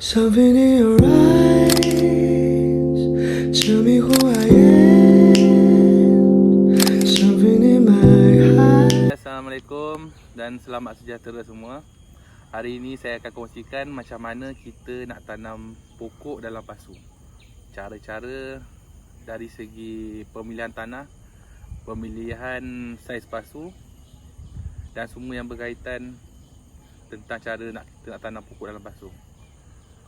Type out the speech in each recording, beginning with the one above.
Something in your eyes, tell me who I am. Something in my heart. Assalamualaikum dan selamat sejahtera semua. Hari ini saya akan kongsikan macam mana kita nak tanam pokok dalam pasu. Cara-cara dari segi pemilihan tanah, pemilihan saiz pasu dan semua yang berkaitan tentang cara kita nak tanam pokok dalam pasu.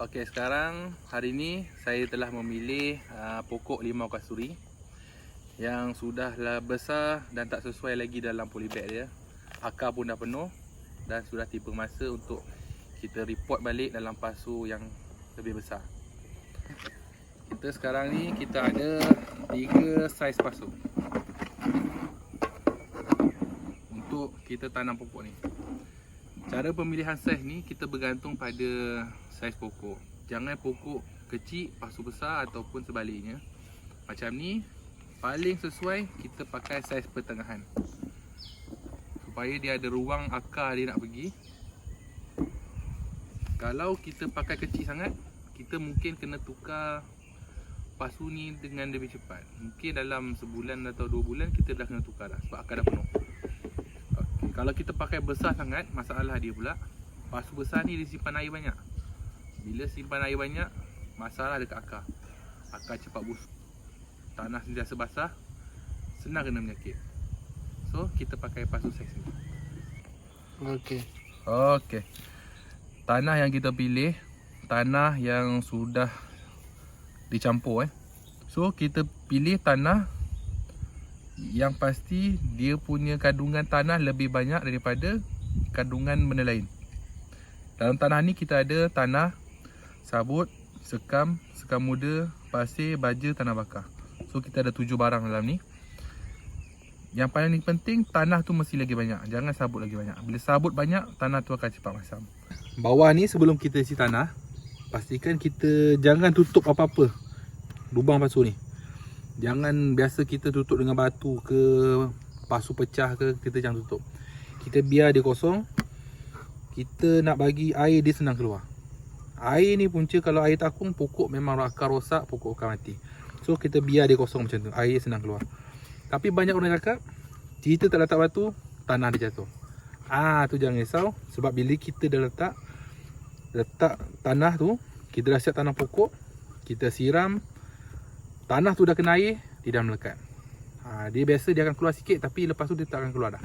Okey, sekarang hari ini saya telah memilih pokok limau kasturi yang sudahlah besar dan tak sesuai lagi dalam polybag dia. Akar pun dah penuh dan sudah tiba masa untuk kita repot balik dalam pasu yang lebih besar. Kita sekarang ni kita ada 3 saiz pasu untuk kita tanam pokok ni. Cara pemilihan saiz ni kita bergantung pada saiz pokok. Jangan pokok kecil pasu besar ataupun sebaliknya. Macam ni paling sesuai kita pakai saiz pertengahan supaya dia ada ruang akar dia nak pergi. Kalau kita pakai kecil sangat, kita mungkin kena tukar pasu ni dengan lebih cepat. Mungkin dalam sebulan atau 2 bulan kita dah kena tukar dah sebab akar dah penuh. Okay. Kalau kita pakai besar sangat, masalah dia pula pasu besar ni dia simpan air banyak. Bila simpan air banyak, masalah dekat akar. Akar cepat busuk. Tanah sentiasa basah, senang kena penyakit. So, kita pakai pasu saiz ni. Okey. Tanah yang kita pilih, tanah yang sudah dicampur So, kita pilih tanah yang pasti dia punya kandungan tanah lebih banyak daripada kandungan benda lain. Dalam tanah ni kita ada tanah, sabut, sekam, sekam muda, pasir, baja, tanah bakar. So kita ada 7 barang dalam ni. Yang paling penting tanah tu mesti lagi banyak. Jangan sabut lagi banyak. Bila sabut banyak, tanah tu akan cepat masam. Bawah ni sebelum kita isi tanah, pastikan kita jangan tutup apa-apa lubang pasu ni. Jangan biasa kita tutup dengan batu ke, pasu pecah ke, kita jangan tutup. Kita biar dia kosong. Kita nak bagi air dia senang keluar. Air ni punca, kalau air takung, pokok memang akar rosak, pokok akan mati. So kita biar dia kosong macam tu, air senang keluar. Tapi banyak orang cakap, kita tak letak batu, tanah dia jatuh. Tu jangan risau. Sebab bila kita dah letak tanah tu, kita dah siap tanam pokok, kita siram, tanah tu dah kena air, dia dah melekat. Dia biasa dia akan keluar sikit, tapi lepas tu dia tak akan keluar dah.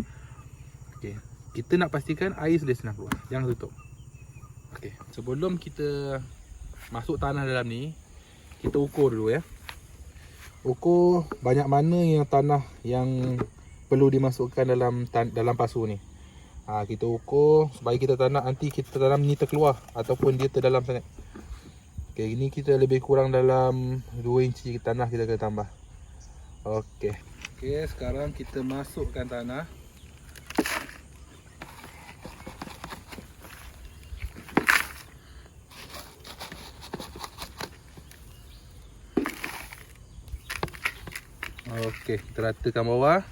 Okay. Kita nak pastikan air sudah senang keluar, jangan tutup. Okay. Sebelum kita masuk tanah dalam ni, kita ukur dulu ya. Ukur banyak mana yang tanah yang perlu dimasukkan dalam pasu ni. Kita ukur supaya kita tanam, nanti kita tanam ni terkeluar ataupun dia terdalam sangat. Okay, ini kita lebih kurang dalam 2 inci tanah kita kena tambah. Okay, sekarang kita masukkan tanah. Okey, kita ratakan bawah.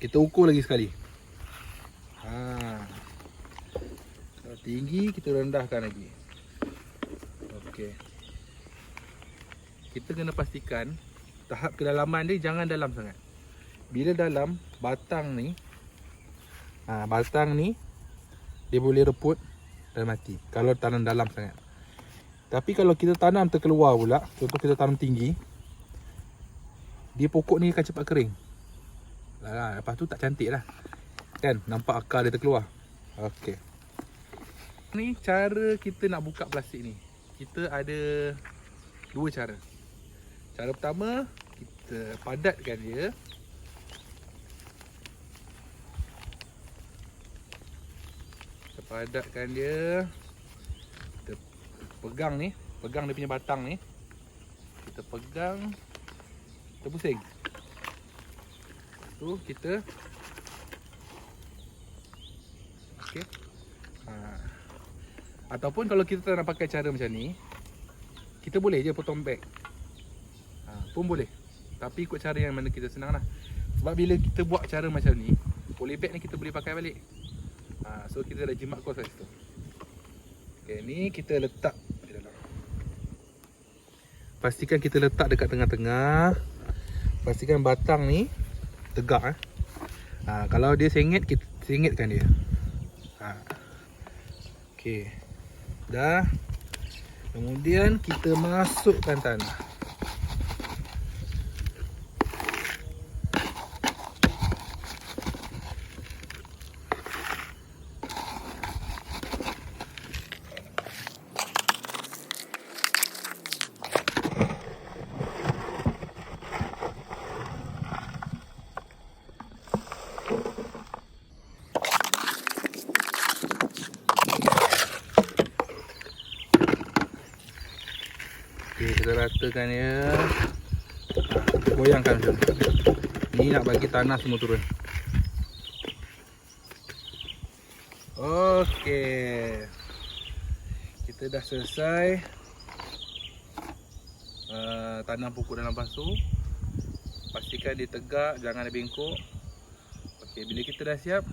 Kita ukur lagi sekali. Kalau tinggi, kita rendahkan lagi. Okey. Kita kena pastikan tahap kedalaman dia jangan dalam sangat. Bila dalam, batang ni dia boleh reput dan mati kalau tanam dalam sangat. Tapi kalau kita tanam terkeluar pula, contoh kita tanam tinggi, dia pokok ni akan cepat kering. Lepas tu tak cantik lah. Kan? Nampak akar dia terkeluar. Okey. Ni cara kita nak buka plastik ni. Kita ada 2 cara. Cara pertama, kita padatkan dia. Kita padatkan dia. Kita pegang ni. Pegang dia punya batang ni. Kita pegang. Kita pusing. Tu kita okey. Ataupun kalau kita tak nak pakai cara macam ni, kita boleh je potong beg. Pun boleh. Tapi ikut cara yang mana kita senang lah. Sebab bila kita buat cara macam ni, polybag ni kita boleh pakai balik. So kita dah jimat kos kat situ. Okay, ni kita letak di dalam. Pastikan kita letak dekat tengah-tengah. Pastikan batang ni tegak kalau dia sengit, kita sengitkan dia. Okey. Dah. Kemudian kita masukkan tanah. Okey, kita ratakan dia. Kita goyangkan macam ni. Ni nak bagi tanah semua turun. Okey. Kita dah selesai tanam pokok dalam pasu. Pastikan dia tegak, jangan ada bengkok. Okey, bila kita dah siap,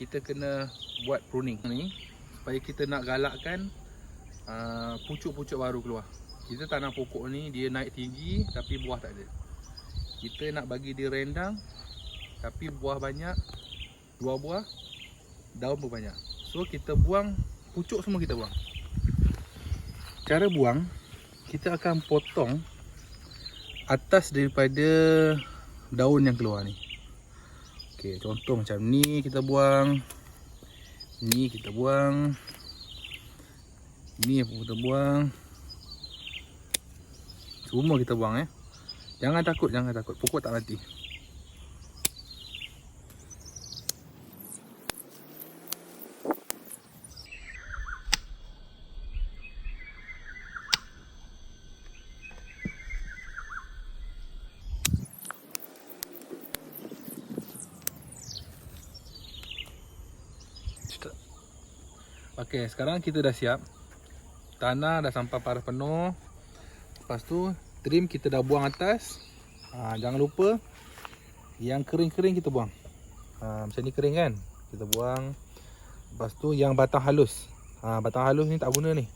kita kena buat pruning ni supaya kita nak galakkan pucuk-pucuk baru keluar. Kita tanam pokok ni dia naik tinggi tapi buah tak ada. Kita nak bagi dia rendang tapi buah banyak, 2 buah, daun pun banyak. So kita buang pucuk semua, kita buang. Cara buang, kita akan potong atas daripada daun yang keluar ni. Okey, contoh macam ni kita buang. Ni kita buang. Ni pun kita buang. Semua kita buang Jangan takut, jangan takut. Pokok tak mati. Okey, sekarang kita dah siap. Tanah dah sampai paras penuh. Lepas tu trim kita dah buang atas. Jangan lupa yang kering-kering kita buang. Macam ni kering kan, kita buang. Lepas tu yang batang halus, batang halus ni tak guna ni.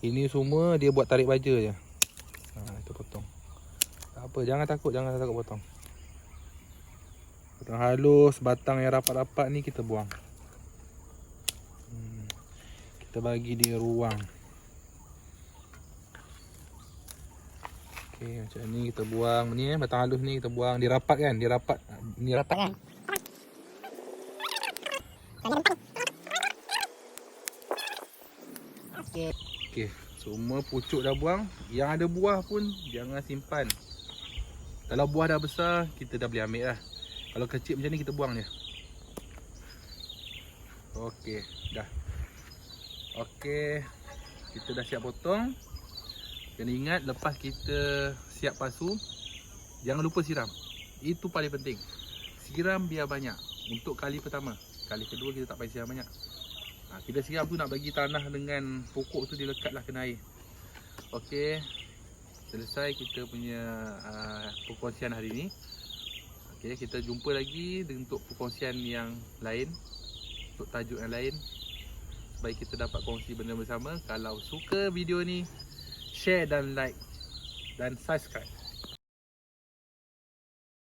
Ini semua dia buat tarik baja je. Kita potong. Tak apa, jangan takut potong. Batang halus, batang yang rapat-rapat ni kita buang. Kita bagi dia ruang. Okey, macam ni kita buang ni batang halus ni kita buang. Dia rapat kan? Dia rapat. Ni rapat kan? Okey, semua pucuk dah buang. Yang ada buah pun jangan simpan. Kalau buah dah besar, kita dah boleh ambil lah. Kalau kecil macam ni kita buang je. Okey, dah. Okey, kita dah siap potong. Kena ingat lepas kita siap pasu, jangan lupa siram. Itu paling penting. Siram biar banyak. Untuk kali pertama. Kali kedua kita tak payah siram banyak. Kita siram tu nak bagi tanah dengan pokok tu dia lekatlah kena air. Okey. Selesai kita punya perkongsian hari ni. Okey, kita jumpa lagi untuk perkongsian yang lain. Untuk tajuk yang lain. Supaya kita dapat kongsi benda bersama. Kalau suka video ni, share dan like dan subscribe.